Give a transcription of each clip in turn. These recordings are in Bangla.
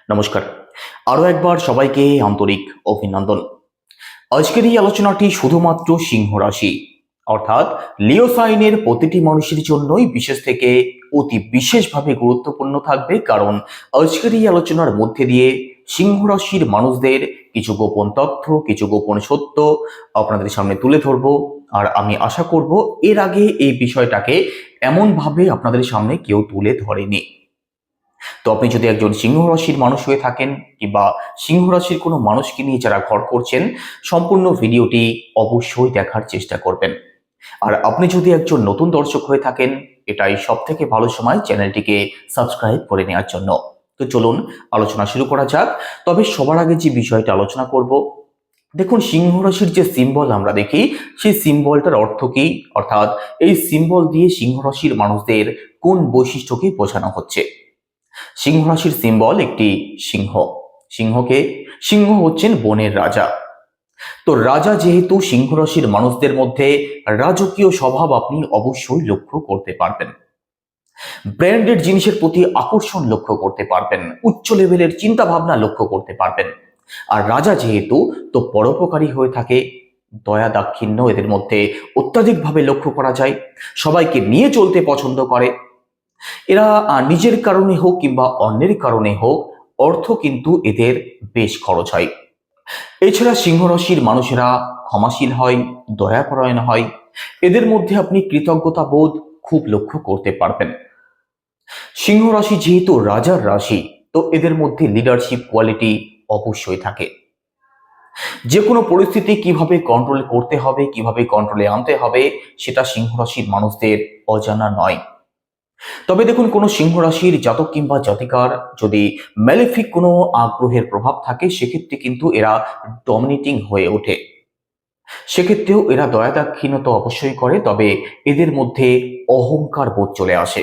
নমস্কার। আরো একবার সবাইকে আন্তরিক অভিনন্দন। আজকের এই আলোচনাটি শুধুমাত্র সিংহ রাশি অর্থাৎ লিও সাইনের প্রতিটি মানুষের জন্যই বিশেষ থেকে অতি বিশেষভাবে গুরুত্বপূর্ণ থাকবে, কারণ আজকের এই আলোচনার মধ্যে দিয়ে সিংহ রাশির মানুষদের কিছু গোপন তথ্য, কিছু গোপন সত্য আপনাদের সামনে তুলে ধরবো। আর আমি আশা করব এর আগে এই বিষয়টাকে এমনভাবে আপনাদের সামনে কেউ তুলে ধরেনি। তো আপনি যদি একজন সিংহ রাশির মানুষ হয়ে থাকেন কিংবা সিংহ রাশির কোনো মানুষকে নিয়ে যারা ঘর করছেন, সম্পূর্ণ ভিডিওটি অবশ্যই দেখার চেষ্টা করবেন। আর আপনি যদি একজন নতুন দর্শক হয়ে থাকেন, এটাই সব থেকে ভালো সময় চ্যানেলটিকে সাবস্ক্রাইব করে নেওয়ার জন্য। তো চলুন আলোচনা শুরু করা যাক। তবে সবার আগে যে বিষয়টা আলোচনা করব, দেখুন সিংহ রাশির যে সিম্বল আমরা দেখি, সেই সিম্বলটার অর্থ কি, অর্থাৎ এই সিম্বল দিয়ে সিংহ রাশির মানুষদের কোন বৈশিষ্ট্যকে বোঝানো হচ্ছে। সিংহ রাশির সিম্বল একটি সিংহ। সিংহ হচ্ছেন বনের রাজা। তো রাজা যেহেতু, সিংহ রাশির মানুষদের মধ্যে রাজকীয় স্বভাব আপনি অবশ্যই লক্ষ্য করতে পারবেন। ব্র্যান্ডেড জিনিসের প্রতি আকর্ষণ লক্ষ্য করতে পারবেন, উচ্চ লেভেলের চিন্তা ভাবনা লক্ষ্য করতে পারবেন। আর রাজা যেহেতু, তো পরোপকারী হয়ে থাকে, দয়া দাক্ষিণ্য এদের মধ্যে অত্যাধিকভাবে লক্ষ্য করা যায়। সবাইকে নিয়ে চলতে পছন্দ করে এরা। নিজের কারণে হোক কিংবা অন্যের কারণে হোক, অর্থ কিন্তু এদের বেশ খরচ হয়। এছাড়া সিংহ রাশির মানুষেরা ক্ষমাশীল হয়, দয়াপরায়ণ হয়। এদের মধ্যে আপনি কৃতজ্ঞতা বোধ খুব লক্ষ্য করতে পারবেন। সিংহ রাশি যেহেতু রাজার রাশি, তো এদের মধ্যে লিডারশিপ কোয়ালিটি অবশ্যই থাকে। যে কোনো পরিস্থিতি কিভাবে কন্ট্রোল করতে হবে, কিভাবে কন্ট্রোলে আনতে হবে, সেটা সিংহ রাশির মানুষদের অজানা নয়। তবে দেখুন, কোনো সিংহ রাশির জাতক কিংবা জাতিকার যদি ম্যালেফিক কোনো গ্রহের প্রভাব থাকে, সেক্ষেত্রে কিন্তু এরা ডমিনেটিং হয়ে ওঠে। সেক্ষেত্রেও এরা দয়া দাক্ষিণ্যতা অবশ্যই করে, তবে এদের মধ্যে অহংকার বোধ চলে আসে,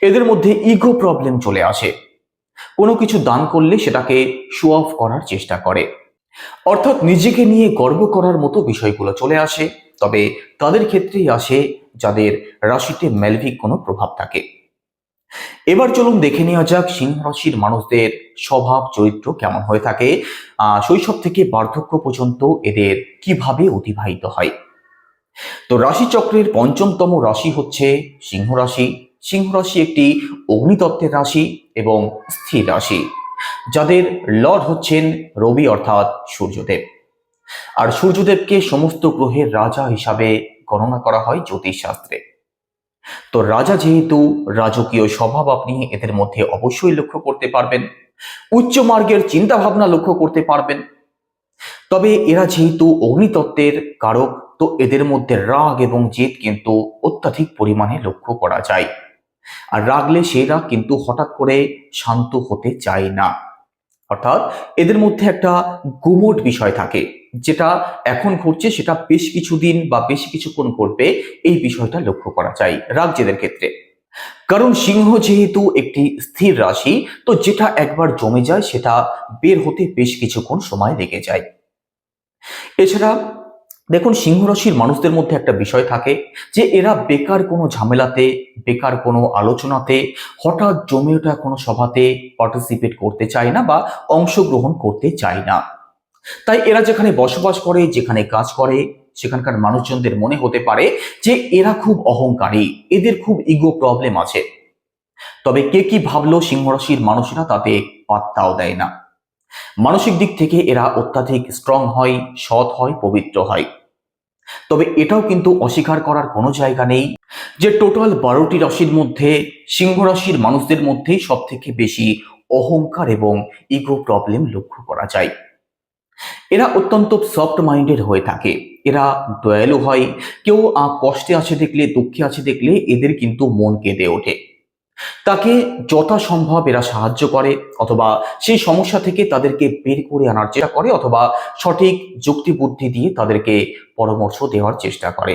এদের মধ্যে ইগো প্রবলেম চলে আসে। কোনো কিছু দান করলে সেটাকে শো অফ করার চেষ্টা করে, অর্থাৎ নিজেকে নিয়ে গর্ব করার মতো বিষয়গুলো চলে আসে। তবে তাদের ক্ষেত্রেই আসে যাদের রাশিতে ম্যালেফিক কোনো প্রভাব থাকে। এবার চলুন দেখে নেওয়া যাক সিংহ রাশির মানুষদের স্বভাব চরিত্র কেমন হয়ে থাকে, শৈশব থেকে বার্ধক্য পর্যন্ত এদের কিভাবে অতিবাহিত হয়। তো রাশিচক্রের পঞ্চমতম রাশি হচ্ছে সিংহ রাশি। সিংহ রাশি একটি অগ্নিতত্ত্বের রাশি এবং স্থির রাশি, যাদের লর্ড হচ্ছেন রবি অর্থাৎ সূর্যদেব। আর সূর্যদেবকে সমস্ত গ্রহের রাজা হিসাবে গণনা করা হয় জ্যোতিষ শাস্ত্রে। তো রাজা যেহেতু, রাজকীয় স্বভাব আপনি এদের মধ্যে অবশ্যই লক্ষ্য করতে পারবেন, উচ্চ মার্গের চিন্তা ভাবনা লক্ষ্য করতে পারবেন। তবে এরা যেহেতু অগ্নিতত্ত্বের কারক, তো এদের মধ্যে রাগ এবং জেদ কিন্তু অত্যাধিক পরিমাণে লক্ষ্য করা যায়। আর রাগলে সেই রাগ কিন্তু হঠাৎ করে শান্ত হতে চায় না, অর্থাৎ এদের মধ্যে একটা গুমোট বিষয় থাকে, যেটা এখন ঘটছে সেটা বেশ কিছুদিন বা বেশ কিছুক্ষণ ঘটবে, এই বিষয়টা লক্ষ্য করা যায় রাগ জেদের ক্ষেত্রে। কারণ সিংহ যেহেতু একটি স্থির রাশি, তো যেটা একবার জমে যায় সেটা বের হতে বেশ কিছুক্ষণ সময় লেগে যায়। এছাড়া দেখুন, সিংহ রাশির মানুষদের মধ্যে একটা বিষয় থাকে যে এরা বেকার কোনো ঝামেলাতে, বেকার কোনো আলোচনাতে, হঠাৎ জমে ওঠা কোনো সভাতে পার্টিসিপেট করতে চায় না বা অংশগ্রহণ করতে চায় না। তাই এরা যেখানে বসবাস করে, যেখানে কাজ করে, সেখানকার মানুষজনদের মনে হতে পারে যে এরা খুব অহংকারী, এদের খুব ইগো প্রবলেম আছে। তবে কে কি ভাবলো, সিংহ রাশির মানুষেরা তাতে পাত্তাও দেয় না। মানসিক দিক থেকে এরা অত্যাধিক স্ট্রং হয়, সৎ হয়, পবিত্র হয়। তবে এটাও কিন্তু অস্বীকার করার কোনো জায়গা নেই যে টোটাল 12টি রাশির মধ্যে সিংহ রাশির মানুষদের মধ্যেই সব থেকে বেশি অহংকার এবং ইগো প্রবলেম লক্ষ্য করা যায়। এরা অত্যন্ত সফট মাইন্ডেড হয়ে থাকে, এরা দয়ালু হয়। কেউ কষ্টে আছে দেখলে, দুঃখে আছে দেখলে এদের কিন্তু মন কেঁদে ওঠে। তাকে যথাসম্ভব এরা সাহায্য করে, অথবা সেই সমস্যা থেকে তাদেরকে বের করে আনার চেষ্টা করে, অথবা সঠিক যুক্তি বুদ্ধি দিয়ে তাদেরকে পরামর্শ দেওয়ার চেষ্টা করে।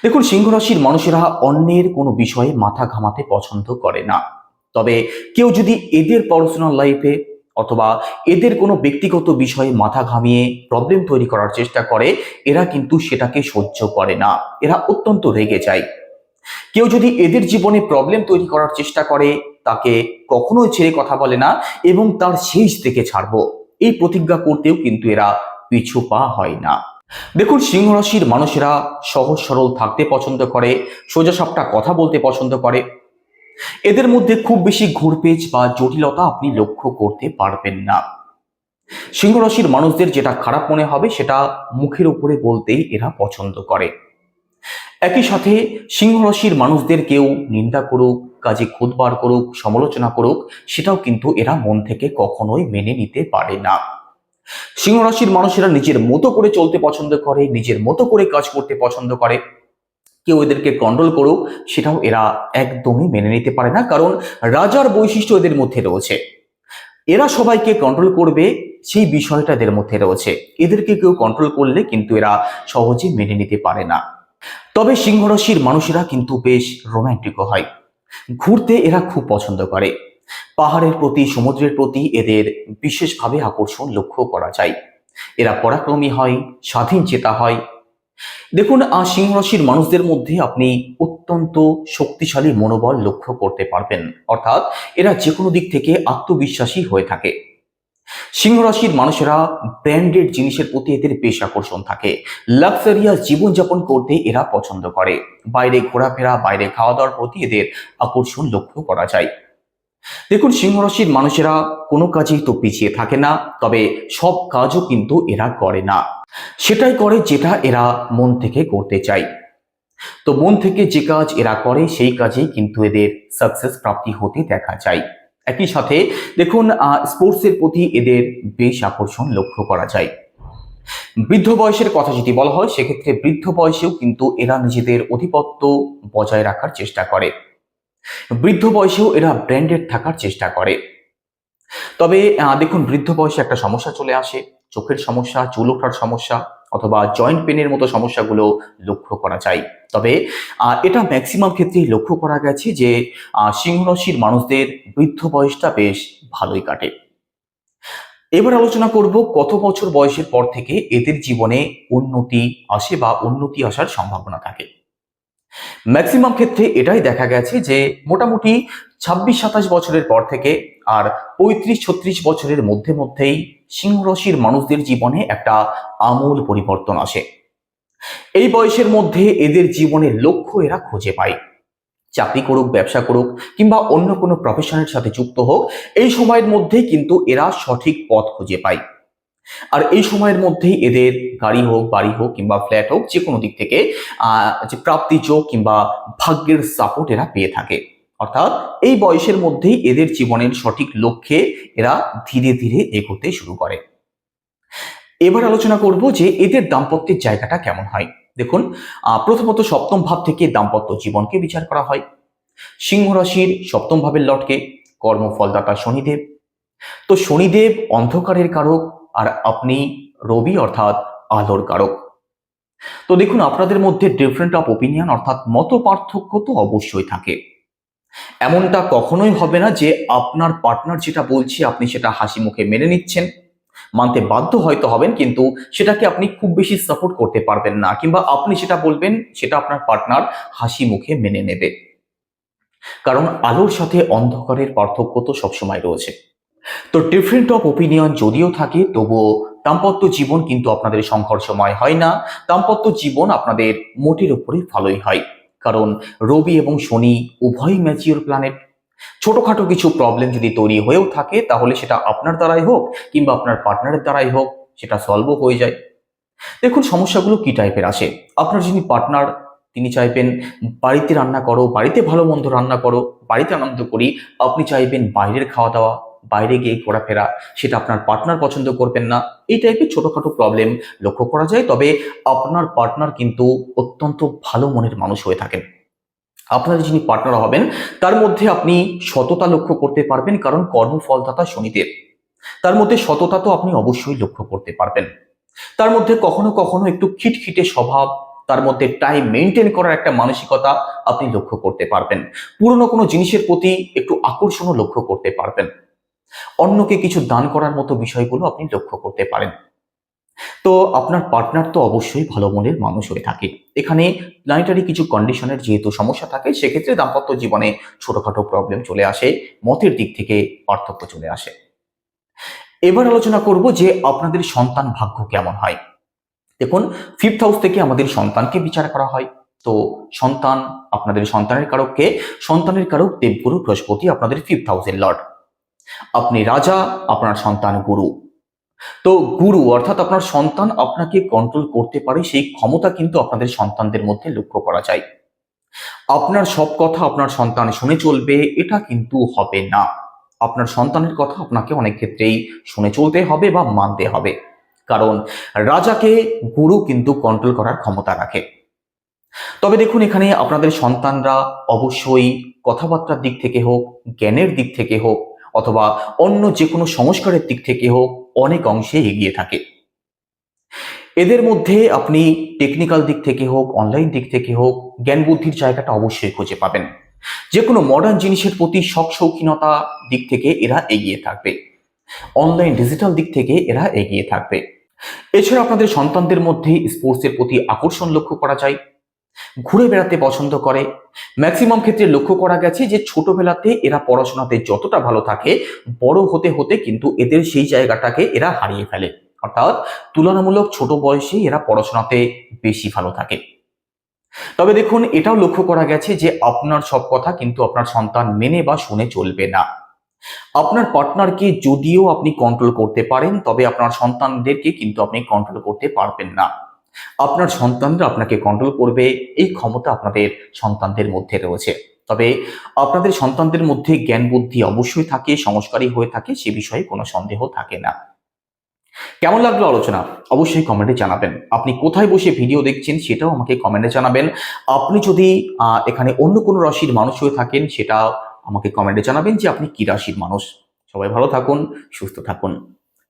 দেখুন, সিংহ রাশির মানুষেরা অন্যের কোনো বিষয়ে মাথা ঘামাতে পছন্দ করে না। তবে কেউ যদি এদের পার্সোনাল লাইফে অথবা এদের কোনো ব্যক্তিগত বিষয়ে মাথা ঘামিয়ে প্রবলেম তৈরি করার চেষ্টা করে, এরা কিন্তু সেটাকে সহ্য করে না, এরা অত্যন্ত রেগে যায়। কেউ যদি এদের জীবনে প্রবলেম তৈরি করার চেষ্টা করে, তাকে কখনোই ছেড়ে কথা বলে না এবং তার শেষ দেখে ছাড়বো এই প্রতিজ্ঞা করতেও কিন্তু এরা পিছু পা হয় না। দেখুন, সিংহ রাশির মানুষেরা সহজ সরল থাকতে পছন্দ করে, সোজাসাপটা কথা বলতে পছন্দ করে। এদের মধ্যে খুব বেশি ঘুরপেচ বা জটিলতা আপনি লক্ষ্য করতে পারবেন না। সিংহ রাশির মানুষদের যেটা খারাপ মনে হবে সেটা মুখের উপরে বলতেই এরা পছন্দ করে। একই সাথে সিংহ রাশির মানুষদের কেউ নিন্দা করুক, কাজে খুদ বার করুক, সমালোচনা করুক, সেটাও কিন্তু এরা মন থেকে কখনোই মেনে নিতে পারে না। সিংহ রাশির মানুষেরা নিজের মতো করে চলতে পছন্দ করে, নিজের মতো করে কাজ করতে পছন্দ করে। কেউ এদেরকে কন্ট্রোল করুক সেটাও এরা একদমই মেনে নিতে পারে না, কারণ রাজার বৈশিষ্ট্য এদের মধ্যে রয়েছে। এরা সবাইকে কন্ট্রোল করবে সেই বিষয়টা এদের মধ্যে রয়েছে। এদেরকে কেউ কন্ট্রোল করলে কিন্তু এরা সহজে মেনে নিতে পারে না। তবে সিংহ রাশির মানুষেরা কিন্তু বেশ রোমান্টিকও হয়। ঘুরতে এরা খুব পছন্দ করে। পাহাড়ের প্রতি, সমুদ্রের প্রতি এদের বিশেষভাবে আকর্ষণ লক্ষ্য করা যায়। এরা পরাক্রমী হয়, স্বাধীন চেতা হয়। দেখুন, সিংহ রাশির মানুষদের মধ্যে আপনি অত্যন্ত শক্তিশালী মনোবল লক্ষ্য করতে পারবেন, অর্থাৎ এরা যে কোনো দিক থেকে আত্মবিশ্বাসী হয়ে থাকে। সিংহ রাশির মানুষেরা ব্র্যান্ডেড জিনিসের প্রতি এদের বেশ আকর্ষণ থাকে। লাক্সারিয়াস জীবনযাপন করতে এরা পছন্দ করে। বাইরে ঘোরাফেরা, বাইরে খাওয়া দাওয়ার প্রতি এদের আকর্ষণ লক্ষ্য করা যায়। দেখুন, সিংহ রাশির মানুষেরা কোনো কাজেই তো পিছিয়ে থাকে না, তবে সব কাজও কিন্তু এরা করে না। সেটাই করে যেটা এরা মন থেকে করতে চায়। তো মন থেকে যে কাজ এরা করে সেই কাজেই কিন্তু এদের সাকসেস প্রাপ্তি হতে দেখা যায়। একই সাথে দেখুন, স্পোর্টসের প্রতি এদের বেশ আকর্ষণ লক্ষ্য করা যায়। বৃদ্ধ বয়সের কথা যদি বলা হয়, সেক্ষেত্রে বৃদ্ধ বয়সেও কিন্তু এরা নিজেদের আধিপত্য বজায় রাখার চেষ্টা করে। বৃদ্ধ বয়সেও এরা ব্র্যান্ডেড থাকার চেষ্টা করে। তবে দেখুন, বৃদ্ধ বয়সে একটা সমস্যা চলে আসে, চোখের সমস্যা, চুল ওঠার সমস্যা অথবা জয়েন্ট পেনের মতো সমস্যাগুলো লক্ষ্য করা যায়। তবে এটা ম্যাক্সিমাম ক্ষেত্রেই লক্ষ্য করা গেছে যে সিংহ রাশির মানুষদের বৃদ্ধ বয়সটা বেশ ভালোই কাটে। এবার আলোচনা করব কত বছর বয়সের পর থেকে এদের জীবনে উন্নতি আসে বা উন্নতি আসার সম্ভাবনা থাকে। ম্যাক্সিমাম ক্ষেত্রে এটাই দেখা গেছে যে মোটামুটি 26-27 বছরের পর থেকে আর 35-36 বছরের মধ্যেই সিংহ রাশির মানুষদের জীবনে একটা আমূল পরিবর্তন আসে। এই বয়সের মধ্যে এদের জীবনের লক্ষ্য এরা খুঁজে পায়। চাকরি করুক, ব্যবসা করুক কিংবা অন্য কোনো প্রফেশনের সাথে যুক্ত হোক, এই সময়ের মধ্যেই কিন্তু এরা সঠিক পথ খুঁজে পায়। আর এই সময়ের মধ্যেই এদের গাড়ি হোক, বাড়ি হোক কিংবা ফ্ল্যাট হোক, যে কোনো দিক থেকে যে প্রাপ্তিযোগ কিংবা ভাগ্যের সাপোর্ট এরা পেয়ে থাকে। অর্থাৎ এই বয়সের মধ্যেই এদের জীবনের সঠিক লক্ষ্যে এরা ধীরে ধীরে এগোতে শুরু করে। এবার আলোচনা করব যে এদের দাম্পত্যের জায়গাটা কেমন হয়। দেখুন, প্রথমত সপ্তম ভাব থেকে দাম্পত্য জীবনকে বিচার করা হয়। সিংহ রাশির সপ্তম ভাবের লটকে কর্মফলদাতা শনিদেব। তো শনিদেব অন্ধকারের কারক আর আপনি রবি অর্থাৎ আলোর কারক। তো দেখুন, আপনাদের মধ্যে ডিফারেন্ট অফ ওপিনিয়ন অর্থাৎ মত পার্থক্য তো অবশ্যই থাকে। এমনটা কখনোই হবে না যে আপনার পার্টনার যেটা বলছে আপনি সেটা হাসি মুখে মেনে নিচ্ছেন। মানতে বাধ্য হয়তো হবেন, কিন্তু সেটাকে আপনি খুব বেশি সাপোর্ট করতে পারবেন না, কিংবা আপনি যেটা বলবেন সেটা আপনার পার্টনার হাসি মুখে মেনে নেবে। কারণ আলোর সাথে অন্ধকারের পার্থক্য তো সবসময় রয়েছে। তো ডিফারেন্ট অফ ওপিনিয়ন যদিও থাকে, তবুও দাম্পত্য জীবন কিন্তু আপনাদের সংঘর্ষময় হয় না। দাম্পত্য জীবন আপনাদের মোটের উপরে ভালোই হয়, কারণ রবি এবং শনি উভয়ই ম্যাচিওর প্ল্যানেট। ছোটখাটো কিছু প্রবলেম যদি তৈরি হয়েও থাকে, তাহলে সেটা আপনার দ্বারাই হোক কিংবা আপনার পার্টনারের দ্বারাই হোক, সেটা সলভও হয়ে যায়। দেখুন, সমস্যাগুলো কি টাইপের আসে। আপনার যিনি পার্টনার, তিনি চাইবেন বাড়িতে রান্না করো, বাড়িতে ভালো মন্দ রান্না করো, বাড়িতে আনন্দ করি। আপনি চাইবেন বাইরের খাওয়া দাওয়া, বাইরে গিয়ে ঘোরাফেরা, সেটা আপনার পার্টনার পছন্দ করবেন না। এই টাইপের ছোটখাটো প্রবলেম লক্ষ্য করা যায়। তবে আপনার পার্টনার কিন্তু অত্যন্ত ভালো মনের মানুষ হয়ে থাকেন। আপনার যিনি পার্টনার হবেন তার মধ্যে আপনি সততা লক্ষ্য করতে পারবেন, কারণ কর্মফলদাতা শনিদেব। তার মধ্যে সততা তো আপনি অবশ্যই লক্ষ্য করতে পারবেন। তার মধ্যে কখনো কখনো একটু খিটখিটে স্বভাব, তার মধ্যে টাইম মেনটেন করার একটা মানসিকতা আপনি লক্ষ্য করতে পারবেন। পুরনো কোনো জিনিসের প্রতি একটু আকর্ষণও লক্ষ্য করতে পারবেন। অন্যকে কিছু দান করার মতো বিষয়গুলো আপনি লক্ষ্য করতে পারেন। তো আপনার পার্টনার তো অবশ্যই ভালো মনের মানুষ হয়ে থাকে। এখানে প্ল্যানেটারি কিছু কন্ডিশনের যেহেতু সমস্যা থাকে, সেক্ষেত্রে দাম্পত্য জীবনে ছোটখাটো প্রবলেম চলে আসে, মতের দিক থেকে পার্থক্য চলে আসে। এবার আলোচনা করব যে আপনাদের সন্তান ভাগ্য কেমন হয়। দেখুন, ফিফথ হাউস থেকে আমাদের সন্তানকে বিচার করা হয়। তো সন্তান, আপনাদের সন্তানের কারককে, সন্তানের কারক দেবগুরু বৃহস্পতি, আপনাদের ফিফথ হাউসের লর্ড। আপনি রাজা, আপনার সন্তান গুরু। তো গুরু অর্থাৎ আপনার সন্তান আপনাকে কন্ট্রোল করতে পারে, সেই ক্ষমতা কিন্তু আপনাদের সন্তানদের মধ্যে লক্ষ্য করা যায়। আপনার সব কথা আপনার সন্তান শুনে চলবে, এটা কিন্তু হবে না। আপনার সন্তানের কথা আপনাকে অনেক ক্ষেত্রেই শুনে চলতে হবে বা মানতে হবে, কারণ রাজাকে গুরু কিন্তু কন্ট্রোল করার ক্ষমতা রাখে। তবে দেখুন, এখানে আপনাদের সন্তানরা অবশ্যই কথাবার্তার দিক থেকে হোক, জ্ঞানের দিক থেকে হোক, অথবা অন্য যে কোনো সংস্কারের দিক থেকে হোক, অনেক অংশে এগিয়ে থাকে। এদের মধ্যে আপনি টেকনিক্যাল দিক থেকে হোক, অনলাইন দিক থেকে হোক, জ্ঞান বুদ্ধির জায়গাটা অবশ্যই খুঁজে পাবেন। যে কোনো মডার্ন জিনিসের প্রতি শখ শৌখিনতা দিক থেকে এরা এগিয়ে থাকবে। অনলাইন ডিজিটাল দিক থেকে এরা এগিয়ে থাকবে। এছাড়া আপনাদের সন্তানদের মধ্যে স্পোর্টসের প্রতি আকর্ষণ লক্ষ্য করা যায়, ঘুরে বেড়াতে পছন্দ করে। ম্যাক্সিমাম ক্ষেত্রে লক্ষ্য করা গেছে যে ছোটবেলাতে এরা পড়াশোনাতে যতটা ভালো থাকে, বড় হতে হতে কিন্তু এদের সেই জায়গাটাকে এরা হারিয়ে ফেলে। অর্থাৎ তুলনামূলক ছোট বয়সেই এরা পড়াশোনাতে বেশি ভালো থাকে। তবে দেখুন, এটাও লক্ষ্য করা গেছে যে আপনার সব কথা কিন্তু আপনার সন্তান মেনে বা শুনে চলবে না। আপনার পার্টনারকে যদিও আপনি কন্ট্রোল করতে পারেন, তবে আপনার সন্তানদেরকে কিন্তু আপনি কন্ট্রোল করতে পারবেন না। আপনার সন্তানরা আপনাকে কন্ট্রোল করবে, এই ক্ষমতা আপনাদের সন্তানদের মধ্যে রয়েছে। তবে আপনাদের সন্তানদের মধ্যে জ্ঞান বুদ্ধি অবশ্যই থাকে, সংস্কারী হয়ে থাকে, সে বিষয়ে কোনো সন্দেহ থাকে না। কেমন লাগলো আলোচনা? অবশ্যই কমেন্টে জানাবেন। আপনি কোথায় বসে ভিডিও দেখছেন সেটাও আমাকে কমেন্টে জানাবেন। আপনি যদি এখানে অন্য কোনো রাশির মানুষ হয়ে থাকেন, সেটা আমাকে কমেন্টে জানাবেন যে আপনি কি রাশির মানুষ। সবাই ভালো থাকুন, সুস্থ থাকুন।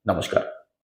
নমস্কার।